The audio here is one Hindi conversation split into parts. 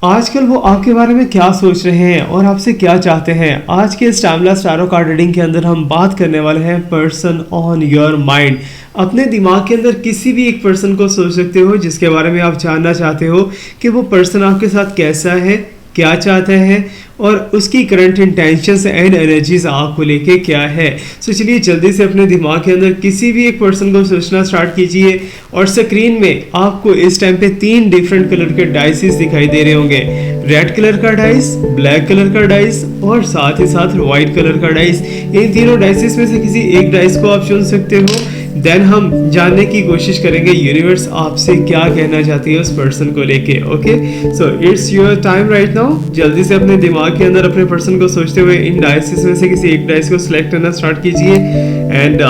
आजकल वो आपके बारे में क्या सोच रहे हैं और आपसे क्या चाहते हैं। आज के इस टाइमलेस टैरो कार्ड रीडिंग के अंदर हम बात करने वाले हैं पर्सन ऑन योर माइंड। अपने दिमाग के अंदर किसी भी एक पर्सन को सोच सकते हो जिसके बारे में आप जानना चाहते हो कि वो पर्सन आपके साथ कैसा है, क्या चाहता है और उसकी करंट इंटेंशंस एंड एनर्जीज आपको लेके क्या है। तो चलिए जल्दी से अपने दिमाग के अंदर किसी भी एक पर्सन को सोचना स्टार्ट कीजिए और स्क्रीन में आपको इस टाइम पे 3 डिफरेंट कलर के डाइसेस दिखाई दे रहे होंगे। रेड कलर का डाइस, ब्लैक कलर का डाइस और साथ ही साथ व्हाइट कलर का डाइस। इन तीनों डाइसेस में से किसी एक डाइस को आप चुन सकते हो। देन हम जानने की कोशिश करेंगे यूनिवर्स आपसे क्या कहना चाहती है उस पर्सन को लेके। Okay, so it's your time right now. जल्दी से अपने दिमाग के अंदर अपने पर्सन को सोचते हुए इन डाइसेस में से किसी एक डाइस को सिलेक्ट करना स्टार्ट कीजिए and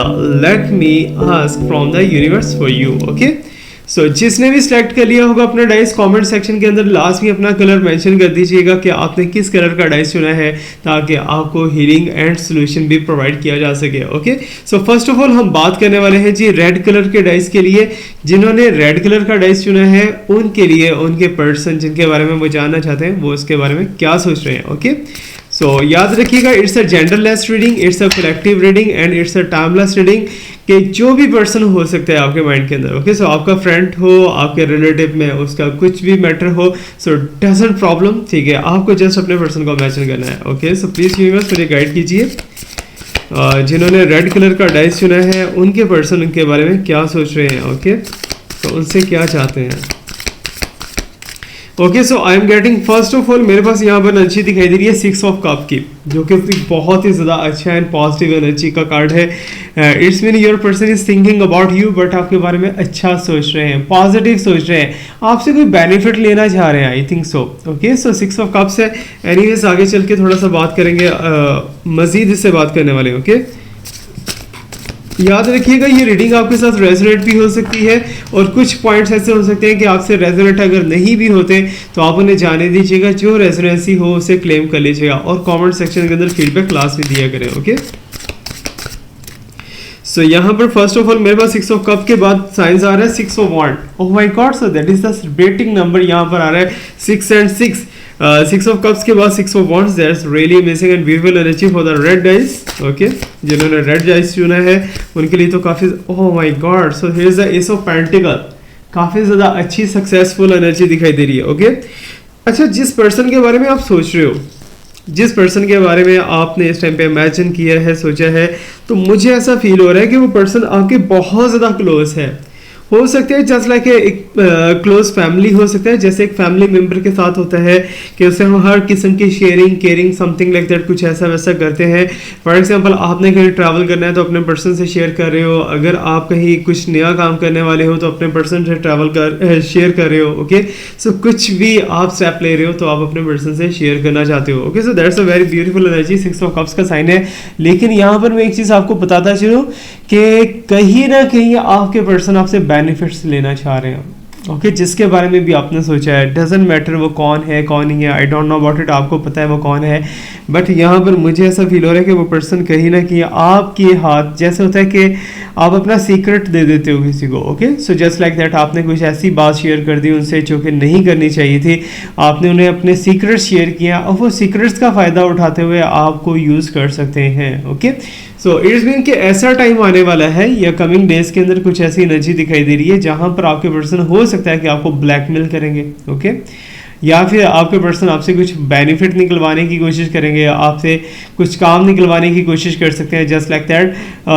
let me ask from the universe for you. Okay, so जिसने भी सिलेक्ट कर लिया होगा अपना डाइस, कमेंट सेक्शन के अंदर लास्ट में अपना कलर मेंशन कर दीजिएगा कि आपने किस कलर का डाइस चुना है ताकि आपको हीलिंग एंड सोल्यूशन भी प्रोवाइड किया जा सके। Okay, so first of all हम बात करने वाले हैं जी रेड कलर के डाइस के लिए। जिन्होंने रेड कलर का डाइस चुना है उनके लिए उनके पर्सन जिनके बारे में वो जानना चाहते हैं वो उसके बारे में क्या सोच रहे हैं। ओके, सो याद रखिएगा it's a genderless reading, it's a collective reading and it's a timeless reading कि जो भी पर्सन हो सकता है आपके माइंड के अंदर। ओके, सो आपका फ्रेंड हो, आपके रिलेटिव में उसका कुछ भी मैटर हो, सो डजंट प्रॉब्लम। ठीक है, आपको जस्ट अपने पर्सन को इमेजिन करना है। ओके, सो प्लीज यूनिवर्स मुझे गाइड कीजिए जिन्होंने रेड कलर का डाइस चुना है उनके पर्सन उनके बारे में क्या सोच रहे हैं। ओके, तो उनसे क्या चाहते हैं। Okay, so I am getting first of all मेरे पास यहाँ पर एनर्जी दिखाई दे रही है 6 ऑफ कप की, जो कि बहुत ही ज़्यादा अच्छा एंड पॉजिटिव एनर्जी का कार्ड है। It's mean your person is thinking about you, but आपके बारे में अच्छा सोच रहे हैं, पॉजिटिव सोच रहे हैं, आपसे कोई बेनिफिट लेना चाह रहे हैं। I think so. Okay, so 6 of cups है। एनीवेज आगे चल के थोड़ा सा बात करेंगे, मजीद इससे बात करने वाले। ओके, याद रखिएगा ये रीडिंग आपके साथ रेजोनेट भी हो सकती है और कुछ पॉइंट्स ऐसे हो सकते हैं कि आपसे रेजोनेट अगर नहीं भी होते तो आप उन्हें जाने दीजिएगा, जो रेजोनेंसी हो उसे क्लेम कर लीजिएगा और कमेंट सेक्शन के अंदर फीडबैक क्लास में दिया करें। ओके, सो यहाँ पर फर्स्ट ऑफ ऑल मेरे पास 6 ऑफ कप के बाद साइंस आ रहा है 6 of wands. Oh my God, so that is the rating number यहाँ पर आ रहा है 6 एंड 6। 6 ऑफ कप्स के बाद 6 of wands, that's really amazing and beautiful energy for the red dice. Okay, जिन्होंने रेड डाइस चुना है उनके लिए तो काफी, ओह my God, so here is the S of pentacle. काफी ज्यादा अच्छी सक्सेसफुल एनर्जी दिखाई दे रही है। ओके, अच्छा, जिस पर्सन के बारे में आप सोच रहे हो, जिस पर्सन के बारे में आपने इस टाइम पे इमेजिन किया है, सोचा है, तो मुझे ऐसा फील हो रहा है कि वो पर्सन आपके बहुत ज्यादा क्लोज है। हो सकता है जस्ट लाइक एक क्लोज फैमिली हो सकता है, जैसे एक फैमिली मेंबर के साथ होता है कि उससे हम हर किस्म की sharing, caring, something like that कुछ ऐसा वैसा करते हैं। फॉर एग्जांपल आपने कहीं ट्रैवल करना है तो अपने पर्सन से शेयर कर रहे हो, अगर आप कहीं कुछ नया काम करने वाले हो तो अपने पर्सन से शेयर कर रहे हो। ओके, सो कुछ भी आप स्टेप ले रहे हो तो आप अपने पर्सन से शेयर करना चाहते हो। Okay, so that's a very beautiful energy, 6 of cups का साइन है। लेकिन यहाँ पर मैं एक चीज आपको बताता चलूं कि कहीं ना कहीं आपके पर्सन आपसे बेनिफिट्स लेना चाह रहे हैं। ओके, जिसके बारे में भी आपने सोचा है, डजेंट मैटर वो कौन है कौन नहीं है, I don't know about it, आपको पता है वो कौन है, बट यहाँ पर मुझे ऐसा फील हो रहा है कि वो पर्सन कहीं ना कहीं आपके हाथ, जैसे होता है कि आप अपना सीक्रेट दे देते हो किसी को। Okay, so just like that आपने कुछ ऐसी बात शेयर कर दी उनसे जो कि नहीं करनी चाहिए थी, आपने उन्हें अपने सीक्रेट शेयर किया और वो सीक्रेट्स का फ़ायदा उठाते हुए आपको यूज़ कर सकते हैं। ओके, सो इट्स मीन कि ऐसा टाइम आने वाला है या कमिंग डेज के अंदर कुछ ऐसी एनर्जी दिखाई दे रही है जहां पर आपके पर्सन हो सकता है कि आपको ब्लैकमेल करेंगे। ओके, या फिर आपके पर्सन आपसे कुछ बेनिफिट निकलवाने की कोशिश करेंगे, आपसे कुछ काम निकलवाने की कोशिश कर सकते हैं जस्ट लाइक दैट,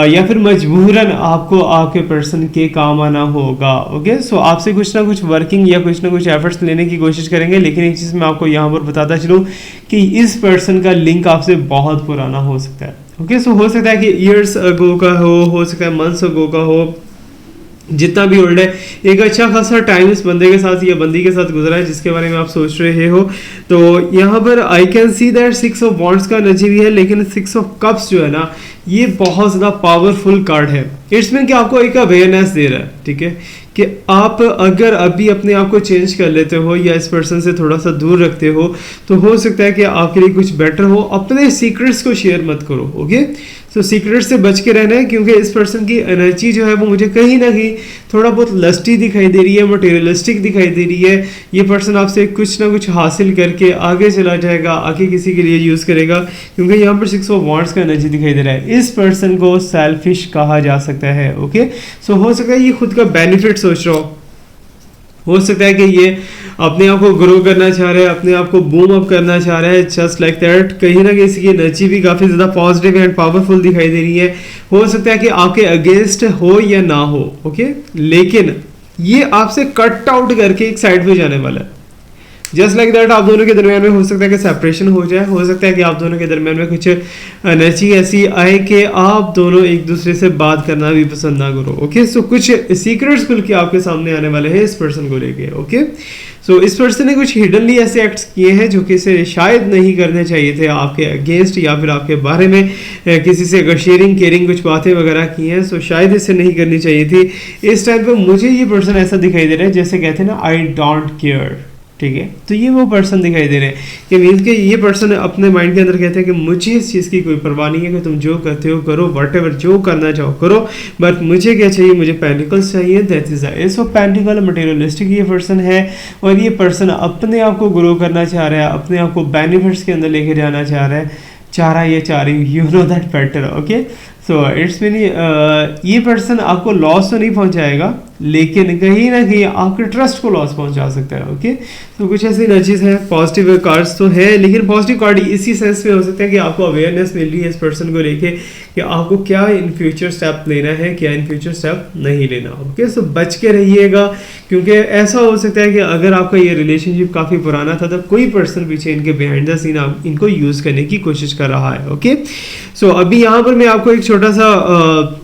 या फिर मजबूरन आपको आपके पर्सन के काम आना होगा। ओके, सो आपसे कुछ ना कुछ वर्किंग या कुछ ना कुछ एफर्ट्स लेने की कोशिश करेंगे। लेकिन एक चीज़ मैं आपको यहाँ पर बताता चलूँ कि इस पर्सन का लिंक आपसे बहुत पुराना हो सकता है। ओके, सो हो सकता है कि ईयर्स अगो का हो सकता है मंथ्स अगो का हो, जितना भी ओल्ड है, एक अच्छा खासा टाइम इस बंदे के साथ या बंदी के साथ गुजरा है जिसके बारे में आप सोच रहे हो। तो यहाँ पर I can see that 6 of wands का एनर्जी भी है, लेकिन 6 ऑफ कप्स जो है ना, ये बहुत ज़्यादा पावरफुल कार्ड है। इट्स मीन कि आपको एक अवेयरनेस दे रहा है, ठीक है, कि आप अगर अभी अपने आप को चेंज कर लेते हो या इस पर्सन से थोड़ा सा दूर रखते हो तो हो सकता है कि आपके लिए कुछ बेटर हो। अपने सीक्रेट्स को शेयर मत करो। ओके, सो सीक्रेट से बच के रहना है, क्योंकि इस पर्सन की एनर्जी जो है वो मुझे कहीं ना कहीं थोड़ा बहुत लस्टी दिखाई दे रही है, मटेरियलिस्टिक दिखाई दे रही है। ये पर्सन आपसे कुछ ना कुछ हासिल करके आगे चला जाएगा, आगे किसी के लिए यूज़ करेगा, क्योंकि यहाँ पर 6 ऑफ वांड्स का एनर्जी दिखाई दे रहा है। इस पर्सन को सेल्फिश कहा जा सकता है। ओके, सो हो सकता है ये खुद का बेनिफिट सोच रहा हो सकता है कि ये अपने आप को ग्रो करना चाह रहा है, अपने आप को बूम अप करना चाह रहा है, जस्ट लाइक दैट। कहीं ना कहीं इसकी एनर्जी भी काफ़ी ज़्यादा पॉजिटिव एंड पावरफुल दिखाई दे रही है। हो सकता है कि आपके अगेंस्ट हो या ना हो, ओके, लेकिन ये आपसे कट आउट करके एक साइड पे जाने वाला है। जस्ट लाइक दैट आप दोनों के दरमियान में हो सकता है कि सेपरेशन हो जाए, हो सकता है कि आप दोनों के दरमियान में कुछ एनर्जी ऐसी आए कि आप दोनों एक दूसरे से बात करना भी पसंद ना करो। ओके, सो कुछ सीक्रेट्स खुल के आपके सामने आने वाले हैं इस पर्सन को लेके। ओके, सो इस पर्सन ने कुछ हिडनली ऐसे एक्ट्स किए हैं जो कि इसे शायद नहीं करने चाहिए थे आपके अगेंस्ट, या फिर आपके बारे में किसी से अगर शेयरिंग केयरिंग कुछ बातें वगैरह की हैं, सो शायद इसे नहीं करनी चाहिए थी। इस टाइम पे मुझे ये पर्सन ऐसा दिखाई दे रहा है जैसे कहते हैं ना, आई डोंट केयर। ठीक है, तो ये वो पर्सन दिखाई दे रहे हैं कि मीन्स के ये पर्सन अपने माइंड के अंदर कहते हैं कि मुझे इस चीज़ की कोई परवाह नहीं है कि तुम जो करते हो करो, व्हाटएवर जो करना चाहो करो, बट मुझे क्या चाहिए, मुझे पेंटिकल्स चाहिए। That is S of pentacle, materialistic ये पर्सन है, और ये पर्सन अपने आप को ग्रो करना चाह रहा है, अपने आप को बेनिफिट्स के अंदर लेके जाना चाह रही, you know that better. Okay, so it's mean ये पर्सन आपको लॉस तो नहीं पहुंचाएगा, लेकिन कहीं ना कहीं आपके ट्रस्ट को लॉस पहुंचा सकता है। ओके, तो कुछ ऐसी एनर्जीज है, पॉजिटिव कार्ड्स तो है, लेकिन पॉजिटिव कार्ड इसी सेंस में हो सकता है कि आपको अवेयरनेस मिल रही है इस पर्सन को लेके कि आपको क्या इन फ्यूचर स्टेप लेना है, क्या इन फ्यूचर स्टेप नहीं लेना। ओके, सो बच के रहिएगा, क्योंकि ऐसा हो सकता है कि अगर आपका ये रिलेशनशिप काफ़ी पुराना था तो कोई पर्सन पीछे इनके बिहाइंड द सीन इनको यूज़ करने की कोशिश कर रहा है। ओके, सो अभी यहाँ पर मैं आपको एक छोटा सा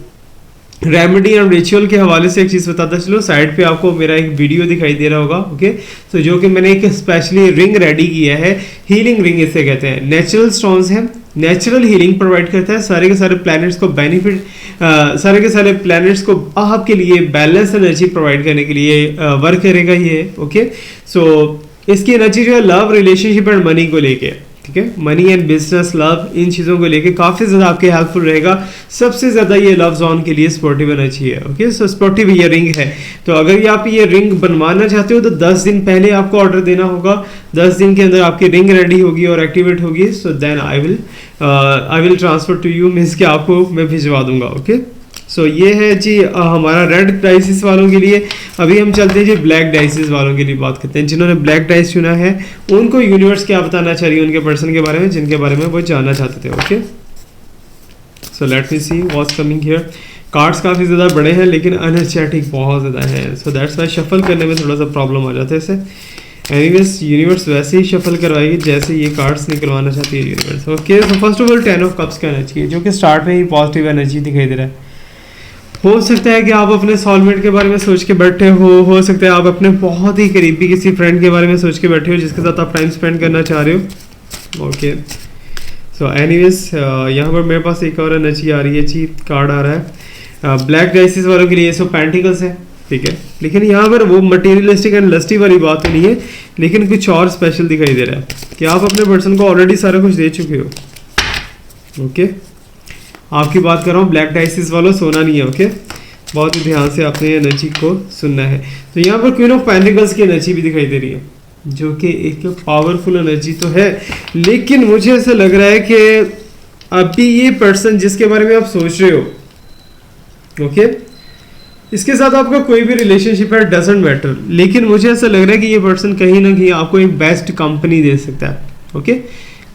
रेमेडी एंड रिचुअल के हवाले से एक चीज़ बताता चलो। साइड पे आपको मेरा एक वीडियो दिखाई दे रहा होगा। ओके, तो जो कि मैंने एक स्पेशली रिंग रेडी किया है, हीलिंग रिंग इसे कहते हैं। नेचुरल स्टोन्स है, नेचुरल हीलिंग प्रोवाइड करता है, सारे के सारे प्लैनेट्स को बेनिफिट, सारे के सारे प्लैनेट्स को आपके लिए बैलेंस एनर्जी प्रोवाइड करने के लिए वर्क करेगा ये। ओके, सो इसकी एनर्जी जो है लव, रिलेशनशिप एंड मनी को लेके, ठीक है, मनी एंड बिजनेस, लव, इन चीज़ों को लेके काफ़ी ज़्यादा आपके हेल्पफुल रहेगा। सबसे ज़्यादा ये लव जोन के लिए स्पोर्टिव एनर्जी है। ओके, सो स्पोर्टिव ये रिंग है, तो अगर ये आप ये रिंग बनवाना चाहते हो तो 10 दिन पहले आपको ऑर्डर देना होगा। 10 दिन के अंदर आपकी रिंग रेडी होगी और एक्टिवेट होगी, so then I will transfer to you, means कि आपको मैं भिजवा दूंगा। ओके, सो ये है जी हमारा रेड डाइसिस वालों के लिए। अभी हम चलते हैं जी ब्लैक डाइसिस वालों के लिए बात करते हैं। जिन्होंने ब्लैक डाइस चुना है उनको यूनिवर्स क्या बताना चाहिए उनके पर्सन के बारे में, जिनके बारे में वो जानना चाहते थे। Okay, so let me see what's coming here. Cards काफ़ी ज़्यादा बड़े हैं लेकिन एनर्जेटिक बहुत ज़्यादा है, सो दैट्स वाई शफल करने में थोड़ा सा प्रॉब्लम आ जाता है इसे। एनीवेज यूनिवर्स वैसे ही शफल करवाएगी जैसे ये कार्ड्स निकलवाना चाहती है universe. Okay, so first of all 10 of cups का एनर्जी है, जो कि स्टार्ट में ही पॉजिटिव एनर्जी दिखाई दे रहा है। हो सकता है कि आप अपने सोलमेट के बारे में सोच के बैठे हो सकता है आप अपने बहुत ही करीबी किसी फ्रेंड के बारे में सोच के बैठे हो जिसके साथ आप टाइम स्पेंड करना चाह रहे हो। ओके, सो एनीवेज यहाँ पर मेरे पास एक और एनर्जी आ रही है जी, कार्ड आ रहा है ब्लैक डाइसिस वालों के लिए। सो पेंटिकल्स है, ठीक है, लेकिन यहाँ पर वो मटेरियलिस्टिक एंड लस्टी वाली बात नहीं है, लेकिन कुछ और स्पेशल दिखाई दे रहा है कि आप अपने पर्सन को ऑलरेडी सारा कुछ दे चुके हो। ओके, आपकी बात कर रहा हूँ ब्लैक डाइसिस वालों, सोना नहीं है। ओके, बहुत ही ध्यान से आपने एनर्जी को सुनना है। तो यहाँ पर क्वीन ऑफ पेंटिकल्स की एनर्जी भी दिखाई दे रही है, जो कि एक पावरफुल एनर्जी तो है, लेकिन मुझे ऐसा लग रहा है कि अभी ये पर्सन जिसके बारे में आप सोच रहे हो, ओके, इसके साथ आपका कोई भी रिलेशनशिप है, डजंट मैटर, लेकिन मुझे ऐसा लग रहा है कि ये पर्सन कहीं ना कहीं आपको एक बेस्ट कंपनी दे सकता है। ओके,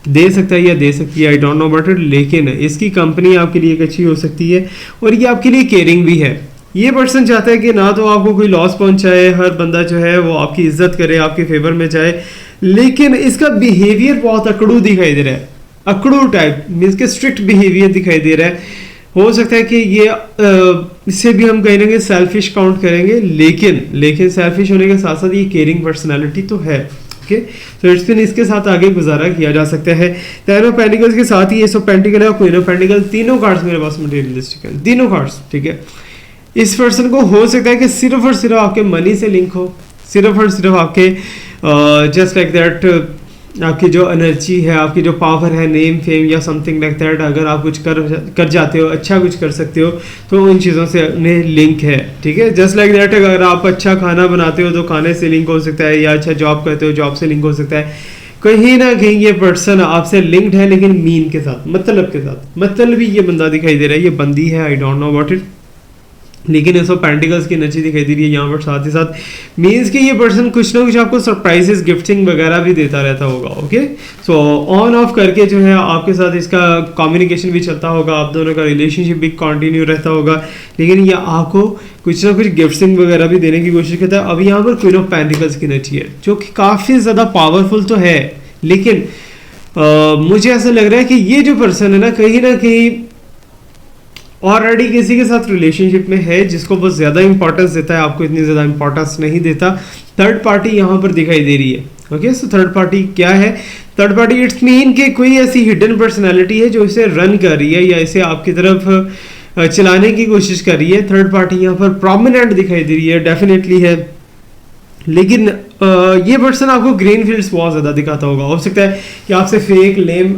दे सकता है या दे सकती है, I don't know about it, लेकिन इसकी कंपनी आपके लिए एक अच्छी हो सकती है और ये आपके लिए केयरिंग भी है। ये पर्सन चाहता है कि ना तो आपको कोई लॉस पहुंचाए, हर बंदा जो है वो आपकी इज्जत करे, आपके फेवर में जाए, लेकिन इसका बिहेवियर बहुत अकड़ू दिखाई दे रहा है, अकड़ू टाइप, मीन्स के स्ट्रिक्ट बिहेवियर दिखाई दे रहा है। हो सकता है कि ये इससे भी हम कहीं ना कहीं सेल्फिश काउंट करेंगे, लेकिन सेल्फिश होने के साथ साथ ये केयरिंग पर्सनैलिटी तो है। ओके, तो इट्स मीन इसके साथ आगे गुजारा किया जा सकता है। टेन ऑफ पेंटिकल्स के साथ ही एस ऑफ पेंटिकल है और क्वीन ऑफ पेंटिकल, तीनों कार्ड्स मेरे पास मटेरियलिस्टिक है, तीनों कार्ड्स, ठीक है। इस पर्सन को हो सकता है कि सिर्फ और सिर्फ आपके मनी से लिंक हो, सिर्फ और सिर्फ आपके जस्ट लाइक दैट आपकी जो एनर्जी है, आपकी जो पावर है, नेम फेम या समथिंग लाइक दैट, अगर आप कुछ कर जाते हो, अच्छा कुछ कर सकते हो, तो उन चीज़ों से उन्हें लिंक है, ठीक है। जस्ट लाइक दैट अगर आप अच्छा खाना बनाते हो तो खाने से लिंक हो सकता है, या अच्छा जॉब करते हो जॉब से लिंक हो सकता है। कहीं ना कहीं ये पर्सन आपसे लिंक्ड है, लेकिन मीन के साथ, मतलब के साथ, मतलब भी ये बंदा दिखाई दे रहा है, ये बंदी है, I don't know about it, लेकिन इसको पेंटिकल्स की एनर्जी दिखाई दे रही है यहाँ पर। साथ ही साथ मीन्स कि ये पर्सन कुछ ना कुछ आपको सरप्राइजेस, गिफ्टिंग वगैरह भी देता रहता होगा। ओके, सो ऑन ऑफ करके जो है आपके साथ इसका कम्युनिकेशन भी चलता होगा, आप दोनों का रिलेशनशिप भी कंटिन्यू रहता होगा, लेकिन ये आपको कुछ ना कुछ गिफ्टिंग वगैरह भी देने की कोशिश करता है। अभी यहाँ पर क्वीन ऑफ पेंटिकल्स की एनर्जी है, जो कि काफ़ी ज़्यादा पावरफुल तो है, लेकिन मुझे ऐसा लग रहा है कि ये जो पर्सन है ना कहीं ऑलरेडी किसी के साथ रिलेशनशिप में है, जिसको वो ज़्यादा इंपॉर्टेंस देता है, आपको इतनी ज़्यादा इंपॉर्टेंस नहीं देता। थर्ड पार्टी यहाँ पर दिखाई दे रही है। ओके, सो थर्ड पार्टी क्या है? थर्ड पार्टी इट्स मीन कि कोई ऐसी हिडन पर्सनालिटी है जो इसे रन कर रही है या इसे आपकी तरफ चलाने की कोशिश कर रही है। थर्ड पार्टी यहाँ पर प्रोमिनेंट दिखाई दे रही है, डेफिनेटली है, लेकिन ये पर्सन आपको ग्रीन फील्ड्स बहुत ज़्यादा दिखाता होगा। हो सकता है कि आपसे फेक लेम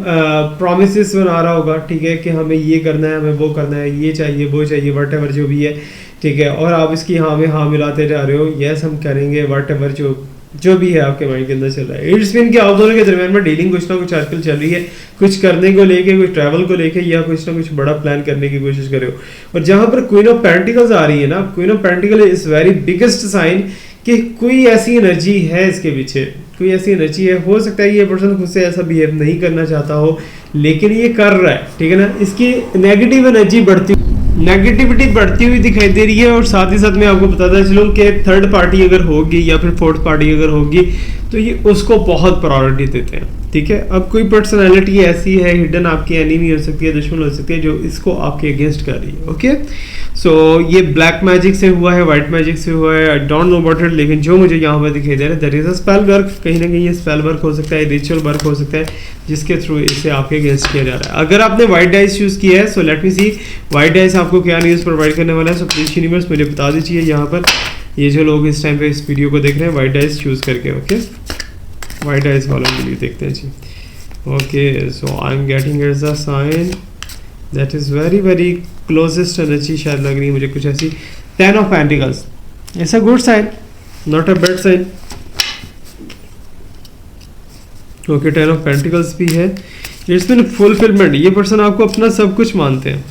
प्रोमिसेस बना रहा होगा, ठीक है, कि हमें ये करना है, हमें वो करना है, ये चाहिए, वो चाहिए, वट एवर जो भी है, ठीक है, और आप इसकी हाँ में हाँ मिलाते जा रहे हो, यस हम करेंगे, वट एवर जो भी है आपके माइंड के अंदर चल रहा है। इट्स मीन कि आप दोनों के दरमियान में डीलिंग कुछ ना कुछ आजकल चल रही है, कुछ करने को लेके, कुछ ट्रैवल को लेके, या कुछ ना कुछ बड़ा प्लान करने की कोशिश कर रहे हो। और जहां पर क्वीन ऑफ पेंटिकल्स आ रही है ना, queen of pentacle is very biggest sign कि कोई ऐसी एनर्जी है इसके पीछे, कोई ऐसी एनर्जी है। हो सकता है ये पर्सन खुद से ऐसा बिहेव नहीं करना चाहता हो, लेकिन ये कर रहा है, ठीक है ना। इसकी नेगेटिव एनर्जी नेगेटिविटी बढ़ती हुई दिखाई दे रही है। और साथ ही साथ मैं आपको बताता चलूँ कि थर्ड पार्टी अगर होगी या फिर फोर्थ पार्टी अगर होगी तो ये उसको बहुत प्रायोरिटी देते हैं, ठीक है। अब कोई पर्सनालिटी ऐसी है हिडन, आपकी एनिमी हो सकती है, दुश्मन हो सकती है, जो इसको आपके अगेंस्ट कर रही है। ओके, सो ये ब्लैक मैजिक से हुआ है, व्हाइट मैजिक से हुआ है, I don't know about it, लेकिन जो मुझे यहाँ पर दिखाई दे रहा है that is a spell work. कहीं ना कहीं ये स्पेल वर्क हो सकता है, रिचुअल वर्क हो सकता है, जिसके थ्रू इसे आपके अगेंस्ट किया जा रहा है। अगर आपने व्हाइट डाइस यूज़ किया है, सो लेट मी सी व्हाइट डाइस आपको क्या न्यूज़ प्रोवाइड करने वाला है। सो प्लीज यूनिवर्स मुझे बता दीजिए यहाँ पर, ये जो लोग इस टाइम पे इस वीडियो को देख रहे हैं व्हाइट डाइस चूज़ करके। ओके, व्हाइट डाइस वालों के लिए देखते हैं जी। Okay, so I am getting it's a sign that is very very closest energy शायद लग रही है मुझे कुछ ऐसी। 10 of pentacles, it's a good sign, not a bad sign. Okay, 10 of pentacles भी है, इट्स मीन फुलफिलमेंट। ये पर्सन आपको अपना सब कुछ मानते हैं,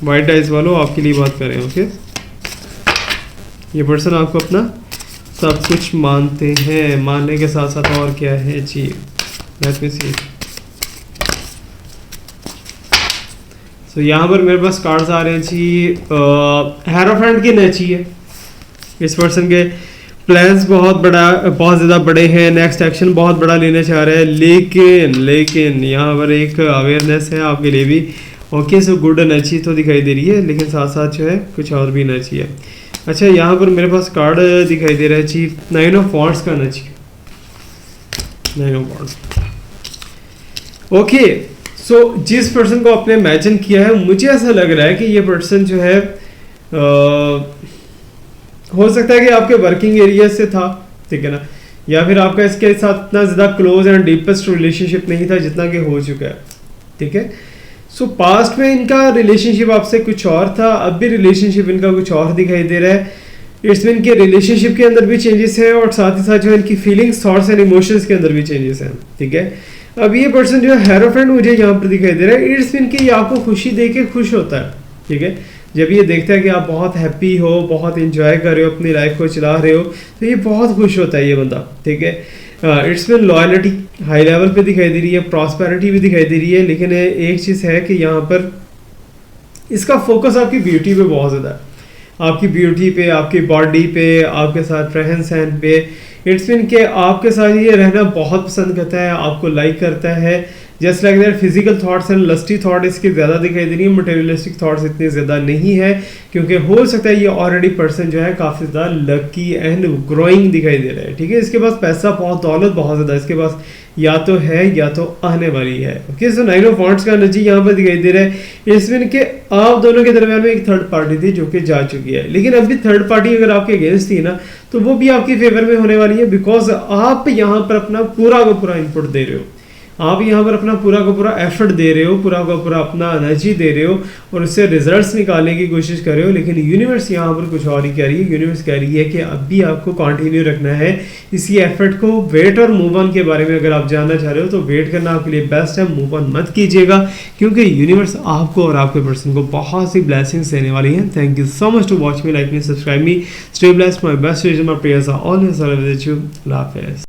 व्हाइट डाइस वालों आपके लिए बात कर रहे हैं। ओके, ये पर्सन आपको अपना सब कुछ मानते हैं, मानने के साथ साथ और क्या है जी, लेट मी सी। सो यहाँ पर मेरे पास कार्ड्स आ रहे हैं जी, हेरोफेंट की एनर्जी है। इस पर्सन के प्लान्स बहुत ज़्यादा बड़े हैं, नेक्स्ट एक्शन बहुत बड़ा लेना चाह रहा है, लेकिन यहाँ पर एक अवेयरनेस है आपके लिए भी। ओके, सो गुड एनर्जी तो दिखाई दे रही है, लेकिन साथ साथ जो है कुछ और भी एनर्जी है। अच्छा, यहाँ पर मेरे पास कार्ड दिखाई दे रहा है जी, 9 ऑफ वॉन्ड्स का एनर्जी, 9 ऑफ वॉन्ड्स। ओके, सो जिस पर्सन को आपने इमेजिन किया है, मुझे ऐसा लग रहा है कि ये पर्सन जो है हो सकता है कि आपके वर्किंग एरिया से था, ठीक है ना, या फिर आपका इसके साथ इतना ज़्यादा क्लोज एंड डीपेस्ट रिलेशनशिप नहीं था जितना कि हो चुका है, ठीक है। सो पास्ट में इनका रिलेशनशिप आपसे कुछ और था, अब भी रिलेशनशिप इनका कुछ और दिखाई दे रहा है। इट्स मीन के रिलेशनशिप के अंदर भी चेंजेस है, और साथ ही साथ जो इनकी फीलिंग्स, थॉट्स एंड इमोशंस के अंदर भी चेंजेस हैं, ठीक है। अब ये पर्सन जो है हेरोफेंट मुझे यहाँ पर दिखाई दे रहा है, इट्स मीन कि ये आपको खुशी दे के खुश होता है, ठीक है। जब ये देखता है कि आप बहुत हैप्पी हो, बहुत इंजॉय कर रहे हो, अपनी लाइफ को चला रहे हो, तो ये बहुत खुश होता है ये बंदा, ठीक है। It's mean loyalty high level पे दिखाई दे रही है, प्रॉस्पेरिटी भी दिखाई दे रही है, लेकिन एक चीज़ है कि यहाँ पर इसका फोकस आपकी ब्यूटी पे बहुत ज़्यादा है, आपकी ब्यूटी पे, आपकी बॉडी पे, आपके साथ रहन सहन पे। इट्स मीन के आपके साथ ये रहना बहुत पसंद करता है, आपको लाइक करता है। Just like that physical thoughts and lusty thought इसके ज़्यादा दिखाई दे रही है, मटेरियलिस्टिक थॉट्स इतने ज़्यादा नहीं है, क्योंकि हो सकता है ये ऑलरेडी पर्सन जो है काफ़ी ज़्यादा लकी एंड ग्रोइंग दिखाई दे रहा है, ठीक है। इसके पास पैसा, बहुत दौलत बहुत ज़्यादा इसके पास या तो है या तो आने वाली है। ओके, सो 9 ऑफ वॉन्ड्स का एनर्जी यहाँ पर दिखाई दे रहा है। इसमें कि आप दोनों के दरमियान में एक थर्ड पार्टी थी जो कि जा चुकी है, लेकिन अभी थर्ड पार्टी अगर आपके अगेंस्ट थी ना, तो वो भी आपकी फेवर में होने वाली है, बिकॉज आप यहाँ पर अपना पूरा का पूरा इनपुट दे रहे हो, आप यहाँ पर अपना पूरा का पूरा एफर्ट दे रहे हो, पूरा का पूरा अपना एनर्जी दे रहे हो और उससे रिजल्ट्स निकालने की कोशिश कर रहे हो। लेकिन यूनिवर्स यहाँ पर कुछ और ही कह रही है। यूनिवर्स कह रही है कि अब भी आपको कंटिन्यू रखना है इसी एफर्ट को। वेट और मूव ऑन के बारे में अगर आप जानना चाह रहे हो तो वेट करना आपके लिए बेस्ट है, मूव ऑन मत कीजिएगा, क्योंकि यूनिवर्स आपको और आपके पर्सन को बहुत सी ब्लेसिंग्स देने वाली है। Thank you so much to watch me, like me, subscribe me, stay blessed, my best wishes, my prayers are always with you. अल्लाह हाफिज़।